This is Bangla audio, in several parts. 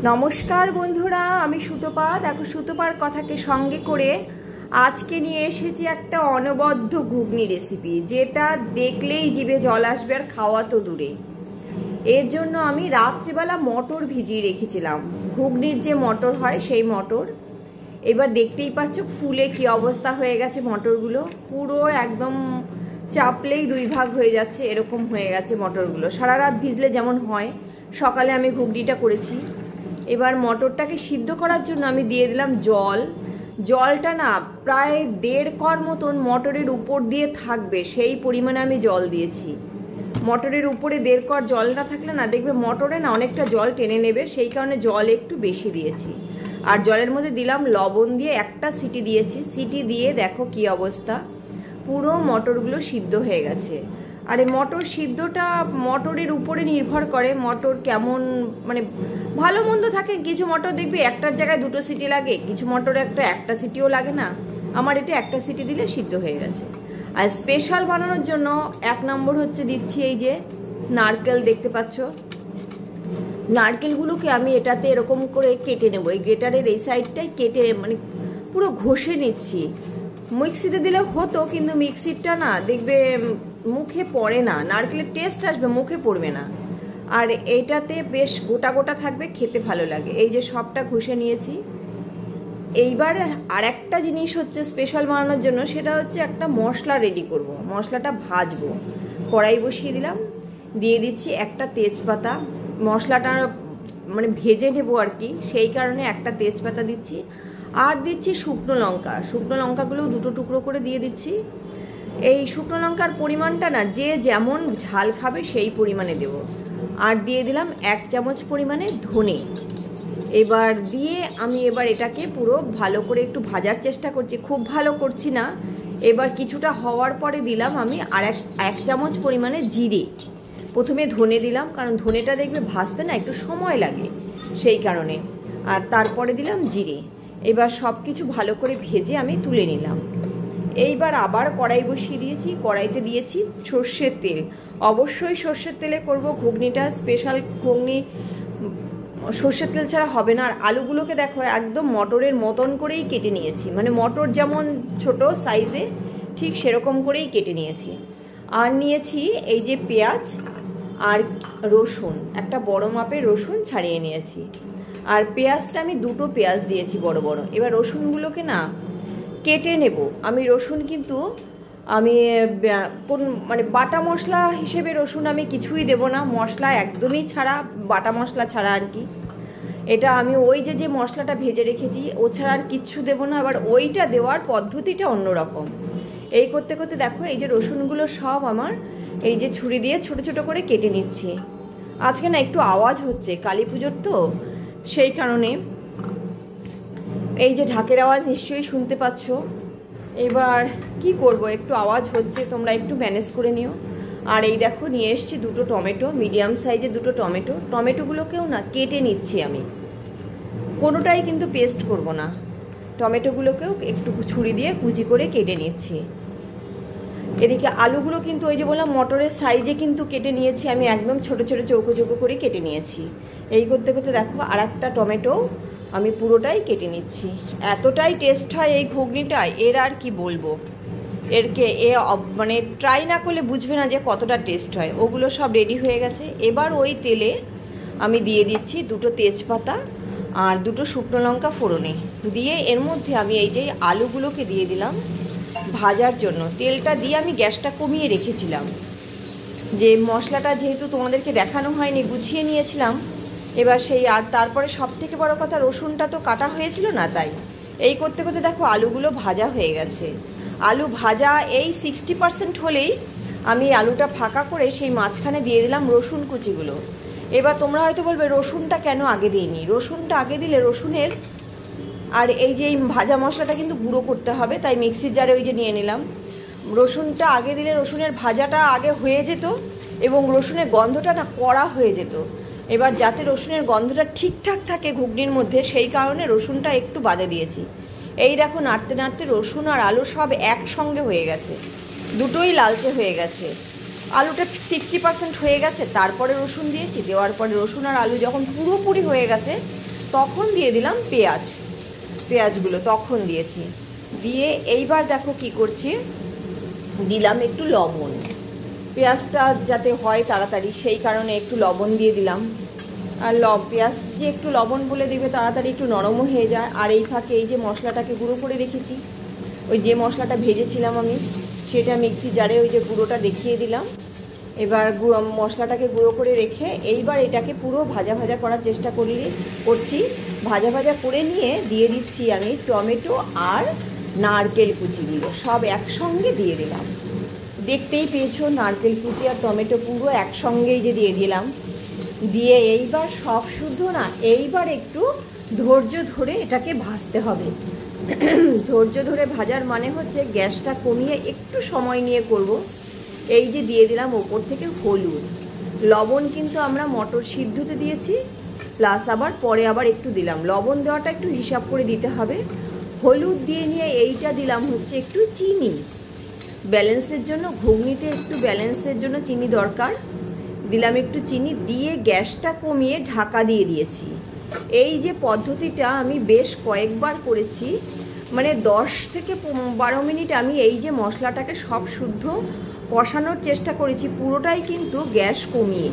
নমস্কার বন্ধুরা, আমি সুতপা। দেখো, সুতপার কথাকে সঙ্গে করে আজকে নিয়ে এসেছি একটা অনবদ্য ঘুগনি রেসিপি, যেটা দেখলেই জিভে জল আসবে আর খাওয়া তো দূরে। এর জন্য আমি রাত্রিবেলা মটর ভিজিয়ে রেখেছিলাম, ঘুগনির যে মটর হয় সেই মটর। এবার দেখতেই পাচ্ছ ফুলে কি অবস্থা হয়ে গেছে মটরগুলো, পুরো একদম চাপলেই দুই ভাগ হয়ে যাচ্ছে, এরকম হয়ে গেছে মটরগুলো। সারা রাত ভিজলে যেমন হয়, সকালে আমি ঘুগনিটা করেছি। এবার মটরটাকে সিদ্ধ করার জন্য আমি দিয়ে দিলাম জল। জলটা না প্রায় 1.5 কর মতন মটরের উপর দিয়ে থাকবে, সেই পরিমাণে আমি জল দিয়েছি। মটরের উপরে 1.5 কর জল না থাকলে না দেখবে মটরে না অনেকটা জল টেনে নেবে, সেই কারণে জল একটু বেশি দিয়েছি। আর জলের মধ্যে দিলাম লবণ দিয়ে একটা সিটি দিয়েছি। সিটি দিয়ে দেখো কি অবস্থা, পুরো মটরগুলো সিদ্ধ হয়ে গেছে। আর এই মটর সিদ্ধটা মটরের উপরে নির্ভর করে, মটর কেমন মানে ভালো মন্দ থাকে। কিছু মটর দেখবি একটার জায়গায় 2টো সিটি লাগে, কিছু মটর একটা সিটিও লাগে না। আমার এটা একটা সিটি দিলে সিদ্ধ হয়ে গেছে। আর স্পেশাল বানানোর জন্য 1 নম্বর হচ্ছে দিচ্ছি এই যে নারকেল, দেখতে পাচ্ছ। নারকেলগুলোকে আমি এটাতে এরকম করে কেটে নেবো, এই গ্রেটারের এই সাইডটাই কেটে মানে পুরো ঘষে নিচ্ছি। মিক্সিতে দিলে হতো, কিন্তু মিক্সিটা না দেখবে মুখে পড়ে না, নারকেলের টেস্ট আসবে মুখে পড়বে না। আর এইটাতে বেশ গোটা গোটা থাকবে, খেতে ভালো লাগে। এই যে সবটা ঘষে নিয়েছি। এইবার আর একটা জিনিস হচ্ছে স্পেশাল বানানোর জন্য, সেটা হচ্ছে একটা মশলা রেডি করব। মশলাটা ভাজবো। কড়াই বসিয়ে দিলাম, দিয়ে দিচ্ছি একটা তেজপাতা। মশলাটা মানে ভেজে নেবো আর কি, সেই কারণে একটা তেজপাতা দিচ্ছি। আর দিচ্ছি শুকনো লঙ্কা। শুকনো লঙ্কাগুলো 2টো টুকরো করে দিয়ে দিচ্ছি। এই শুকনো লঙ্কার পরিমাণটা না যে যেমন ঝাল খাবে সেই পরিমাণে দেব। আর দিয়ে দিলাম 1 চামচ পরিমাণে ধনে। এবার দিয়ে আমি এটাকে পুরো ভালো করে একটু ভাজার চেষ্টা করছি, খুব ভালো করছি না। এবার কিছুটা হওয়ার পরে দিলাম আমি আর এক চামচ পরিমাণে জিরে। প্রথমে ধনে দিলাম, কারণ ধনেটা দেখবে ভাজতে না একটু সময় লাগে, সেই কারণে। আর তারপরে দিলাম জিরে। এবার সব কিছু ভালো করে ভেজে আমি তুলে নিলাম। এইবার আবার কড়াই বসিয়ে দিয়েছি, কড়াইতে দিয়েছি সর্ষের তেল। অবশ্যই সর্ষের তেলে করব ঘুগনিটা, স্পেশাল ঘুগনি সর্ষের তেল ছাড়া হবে না। আর আলুগুলোকে দেখো একদম মটরের মতন করেই কেটে নিয়েছি, মানে মটর যেমন ছোট সাইজে ঠিক সেরকম করেই কেটে নিয়েছি। আর নিয়েছি এই যে পেঁয়াজ আর রসুন, একটা বড় মাপের রসুন ছাড়িয়ে নিয়েছি। আর পেঁয়াজটা আমি 2টো পেঁয়াজ দিয়েছি বড় বড়। এবার রসুনগুলোকে না কেটে নেব। আমি রসুন কিন্তু আমি কোন মানে বাটা মশলা হিসেবে রসুন আমি কিছুই দেব না, মশলা একদমই ছাড়া, বাটা মশলা ছাড়া আর কি। এটা আমি ওই যে মশলাটা ভেজে রেখেছি ও ছাড়া আর কিচ্ছু দেবো না। আবার ওইটা দেওয়ার পদ্ধতিটা অন্যরকম। এই করতে করতে দেখো এই যে রসুনগুলো সব আমার এই যে ছুরি দিয়ে ছোট ছোট করে কেটে নিচ্ছি। আজকে না একটু আওয়াজ হচ্ছে, কালী পুজোর তো, সেই কারণে এই যে ঢাকের আওয়াজ নিশ্চয়ই শুনতে পাচ্ছ। এবার কি করব, একটু আওয়াজ হচ্ছে, তোমরা একটু ম্যানেজ করে নিও। আর এই দেখো নিয়ে এসছি 2টো টমেটো, মিডিয়াম সাইজের 2টো টমেটো। টমেটোগুলোকেও না কেটে নিচ্ছি আমি, কোনোটাই কিন্তু পেস্ট করব না। টমেটোগুলোকেও একটু ছুরি দিয়ে কুচি করে কেটে নিচ্ছি। এদিকে আলুগুলো কিন্তু ওই যে বললাম মটরের সাইজে কিন্তু কেটে নিয়েছি আমি, একদম ছোট ছোট চৌকো চৌকো করে কেটে নিয়েছি। এই করতে করতে দেখো আর একটা টমেটো আমি পুরোটাই কেটে নিচ্ছি। এতটাই টেস্ট হয় এই ঘুগনিটা, এর আর কি বলবো। মানে ট্রাই না করলে বুঝবে না যে কতটা টেস্ট হয়। ওগুলো সব রেডি হয়ে গেছে। এবার ওই তেলে আমি দিয়ে দিচ্ছি 2টো তেজপাতা আর 2টো শুকনো লঙ্কা ফোড়নে দিয়ে, এর মধ্যে আমি এই যে আলুগুলোকে দিয়ে দিলাম ভাজার জন্য। তেলটা দিয়ে আমি গ্যাসটা কমিয়ে রেখেছিলাম, যে মশলাটা যেহেতু তোমাদেরকে দেখানো হয়নি, গুছিয়ে নিয়েছিলাম। এবার সেই আর তারপরে সব থেকে বড় কথা, রসুনটা তো কাটা হয়েছিল না, তাই এই করতে করতে দেখো আলুগুলো ভাজা হয়ে গেছে। আলু ভাজা এই 60% হলেই আমি আলুটা ফাঁকা করে সেই মাঝখানে দিয়ে দিলাম রসুন কুচিগুলো। এবার তোমরা হয়তো বলবে রসুনটা কেন আগে দিইনি। রসুনটা আগে দিলে রসুনের আর এই যে ভাজা মশলাটা কিন্তু গুঁড়ো করতে হবে, তাই মিক্সির জারে ওই যে নিয়ে নিলাম। রসুনটা আগে দিলে রসুনের ভাজাটা আগে হয়ে যেত এবং রসুনের গন্ধটা না কড়া হয়ে যেত। এবার যাতে রসুনের গন্ধটা ঠিকঠাক থাকে ঘুগনির মধ্যে, সেই কারণে রসুনটা একটু বাদে দিয়েছি। এই দেখো নাড়তে নাড়তে রসুন আর আলু সব একসঙ্গে হয়ে গেছে, দুটোই লালচে হয়ে গেছে। আলুটা 60% হয়ে গেছে, তারপরে রসুন দিয়েছি। দেওয়ার পরে রসুন আর আলু যখন পুরোপুরি হয়ে গেছে, তখন দিয়ে দিলাম পেঁয়াজগুলো তখন দিয়েছি। দিয়ে এইবার দেখো কি করছি, দিলাম একটু লবণ, পেঁয়াজটা যাতে হয় তাড়াতাড়ি সেই কারণে একটু লবণ দিয়ে দিলাম। আর পেঁয়াজ যে একটু লবণ বলে দেবে তাড়াতাড়ি একটু নরমও হয়ে যায়। আর এই ফাঁকে এই যে মশলাটাকে গুঁড়ো করে রেখেছি, ওই যে মশলাটা ভেজেছিলাম আমি, সেটা মিক্সি জারে ওই যে গুঁড়োটা দেখিয়ে দিলাম। এবার মশলাটাকে গুঁড়ো করে রেখে এইবার এটাকে পুরো ভাজা ভাজা করার চেষ্টা করছি। ভাজা ভাজা করে নিয়ে দিয়ে দিচ্ছি আমি টমেটো আর নারকেল কুচিগুলো সব একসঙ্গে দিয়ে দিলাম। দেখতেই পেয়েছো নারকেল কুচি আর টমেটো পুরো একসঙ্গেই যে দিয়ে দিলাম। দিয়ে এইবার সব শুদ্ধ না, এইবার একটু ধৈর্য ধরে এটাকে ভাজতে হবে। ধৈর্য ধরে ভাজার মানে হচ্ছে গ্যাসটা কমিয়ে একটু সময় নিয়ে করব। এই যে দিয়ে দিলাম ওপর থেকে হলুদ, লবণ কিন্তু আমরা মটর সিদ্ধতে দিয়েছি, প্লাস আবার পরে আবার একটু দিলাম। লবণ দেওয়াটা একটু হিসাব করে দিতে হবে। হলুদ দিয়ে নিয়ে এইটা দিলাম হচ্ছে একটু চিনি, ব্যালেন্সের জন্য, ঘুগনিতে একটু ব্যালেন্সের জন্য চিনি দরকার। দিলাম একটু চিনি, দিয়ে গ্যাসটা কমিয়ে ঢাকা দিয়ে দিয়েছি। এই যে পদ্ধতিটা আমি বেশ কয়েকবার করেছি, মানে 10 থেকে 12 মিনিট আমি এই যে মশলাটাকে সব শুদ্ধ কষানোর চেষ্টা করেছি, পুরোটাই কিন্তু গ্যাস কমিয়ে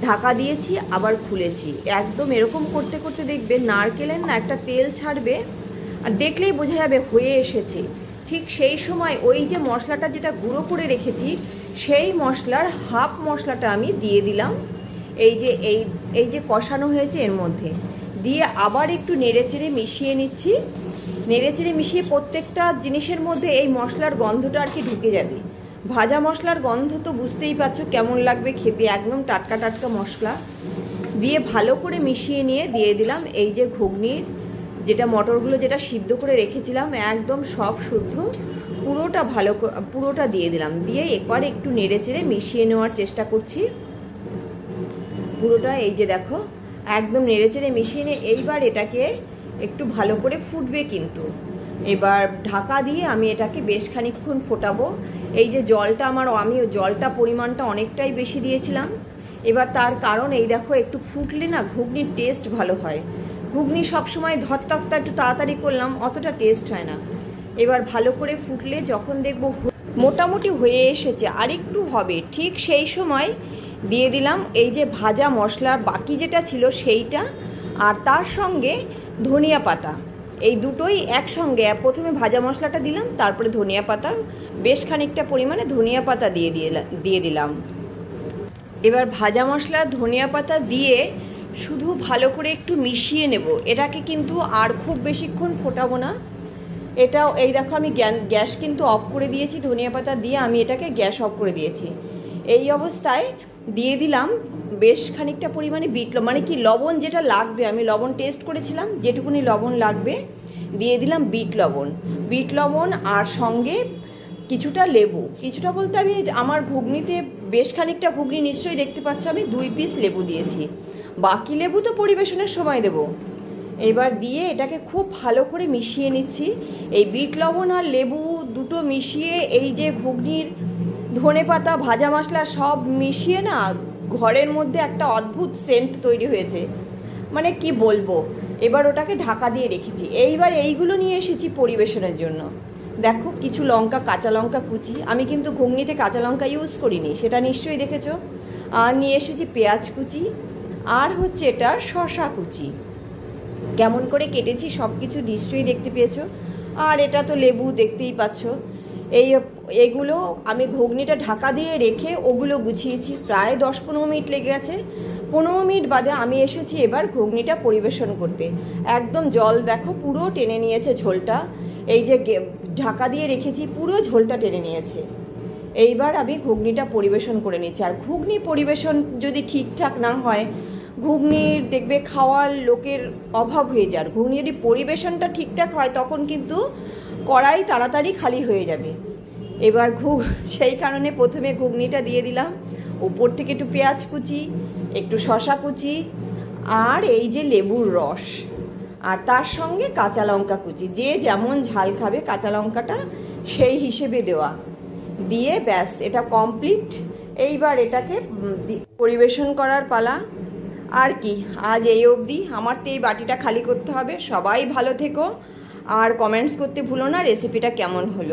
ঢাকা দিয়েছি আবার খুলেছি। একদম এরকম করতে করতে দেখবে নারকেলের না একটা তেল ছাড়বে, আর দেখলেই বোঝা যাবে হয়ে এসেছে। ঠিক সেই সময় ওই যে মশলাটা যেটা গুঁড়ো করে রেখেছি সেই মশলার হাফ মশলাটা আমি দিয়ে দিলাম এই যে কষানো হয়েছে এর মধ্যে, দিয়ে আবার একটু নেড়েচেড়ে মিশিয়ে নিচ্ছি। নেড়েচেড়ে মিশিয়ে প্রত্যেকটা জিনিসের মধ্যে এই মশলার গন্ধটা আর কি ঢুকে যাবে। ভাজা মশলার গন্ধ তো বুঝতেই পারছো কেমন লাগবে খেতে, একদম টাটকা টাটকা মশলা দিয়ে ভালো করে মিশিয়ে নিয়ে দিয়ে দিলাম এই যে ঘুগনির যেটা মটরগুলো যেটা সিদ্ধ করে রেখেছিলাম, একদম সব শুদ্ধ পুরোটা দিয়ে দিলাম। দিয়ে একবার একটু নেড়েচেড়ে মিশিয়ে নেওয়ার চেষ্টা করছি পুরোটা। এই যে দেখো একদম নেড়েচেড়ে মিশিয়ে নিয়ে এইবার এটাকে একটু ভালো করে ফুটবে কিন্তু। এবার ঢাকা দিয়ে আমি এটাকে বেশ খানিকক্ষণ ফোটাবো। এই যে জলটা আমি জলটা পরিমাণটা অনেকটাই বেশি দিয়েছিলাম। এবার তার কারণ এই দেখো একটু ফুটলে না ঘুগনির টেস্ট ভালো হয়। ঘুগনি সবসময় ধরতক্তা একটু তাড়াতাড়ি করলাম অতটা টেস্ট হয় না। এবার ভালো করে ফুটলে যখন দেখবো মোটামুটি হয়ে এসেছে, আরেকটু হবে, ঠিক সেই সময় দিয়ে দিলাম এই যে ভাজা মশলার বাকি যেটা ছিল সেইটা, আর তার সঙ্গে ধনিয়া পাতা। এই দুটোই একসঙ্গে, প্রথমে ভাজা মশলাটা দিলাম, তারপরে ধনিয়া পাতা, বেশ খানিকটা পরিমাণে ধনিয়া পাতা দিয়ে দিলাম। এবার ভাজা মশলা ধনিয়া পাতা দিয়ে শুধু ভালো করে একটু মিশিয়ে নেব। এটাকে কিন্তু আর খুব বেশিক্ষণ ফোটাবো না। এটাও এই দেখো আমি গ্যাস কিন্তু অফ করে দিয়েছি, ধনিয়া পাতা দিয়ে আমি এটাকে গ্যাস অফ করে দিয়েছি। এই অবস্থায় দিয়ে দিলাম বেশ খানিকটা পরিমাণে বিট লবণ, মানে কি লবণ যেটা লাগবে, আমি লবণ টেস্ট করেছিলাম যেটুকুনি লবণ লাগবে দিয়ে দিলাম বিট লবণ আর সঙ্গে কিছুটা লেবু, কিছুটা বলতে আমি আমার ঘুগনিতে বেশ খানিকটা ঘুগনি নিশ্চয়ই দেখতে পাচ্ছ আমি 2 পিস লেবু দিয়েছি, বাকি লেবু তো পরিবেশনের সময় দেব। এবার দিয়ে এটাকে খুব ভালো করে মিশিয়ে নিচ্ছি। এই বিট লবণ আর লেবু দুটো মিশিয়ে এই যে ঘুগনির ধনেপাতা ভাজা মশলা সব মিশিয়ে না ঘরের মধ্যে একটা অদ্ভুত সেন্ট তৈরি হয়েছে, মানে কি বলবো। এবার ওটাকে ঢাকা দিয়ে রেখেছি। এইবার এইগুলো নিয়ে এসেছি পরিবেশনের জন্য। দেখো কিছু লঙ্কা, কাঁচা লঙ্কা কুচি, আমি কিন্তু ঘুগনিতে কাঁচা লঙ্কা ইউজ করিনি, সেটা নিশ্চয়ই দেখেছো। আর নিয়ে এসেছি পেঁয়াজ কুচি, আর হচ্ছে এটা শসা কুচি, কেমন করে কেটেছি সব কিছু নিশ্চয়ই দেখতে পেয়েছো। আর এটা তো লেবু দেখতেই পাচ্ছ। এইগুলো আমি ঘুগনিটা ঢাকা দিয়ে রেখে ওগুলো গুছিয়েছি, প্রায় 10-15 মিনিট লেগে গেছে। 15 মিনিট বাদে আমি এসেছি এবার ঘুগনিটা পরিবেশন করতে। একদম জল দেখো পুরো টেনে নিয়েছে ঝোলটা, এই যে ঢাকা দিয়ে রেখেছি পুরো ঝোলটা টেনে নিয়েছে। এইবার আমি ঘুগনিটা পরিবেশন করে নিচ্ছি। আর ঘুগনি পরিবেশন যদি ঠিকঠাক না হয় ঘুগনির দেখবে খাওয়ার লোকের অভাব হয়ে যায়। ঘুগনি যদি পরিবেশনটা ঠিকঠাক হয় তখন কিন্তু কড়াই তাড়াতাড়ি খালি হয়ে যাবে। এবার সেই কারণে প্রথমে ঘুগনিটা দিয়ে দিলাম, উপর থেকে একটু পেঁয়াজ কুচি, একটু শসা কুচি, আর এই যে লেবুর রস, আর তার সঙ্গে কাঁচা লঙ্কা কুচি, যে যেমন ঝাল খাবে কাঁচা লঙ্কাটা সেই হিসেবে দেওয়া, দিয়ে ব্যাস এটা কমপ্লিট। এইবার এটাকে পরিবেশন করার পালা। আর কি, আজ এই অবধি। আমার তো এই বাটিটা খালি করতে হবে। সবাই ভালো থেকো, আর কমেন্টস করতে ভুলো না রেসিপিটা কেমন হলো।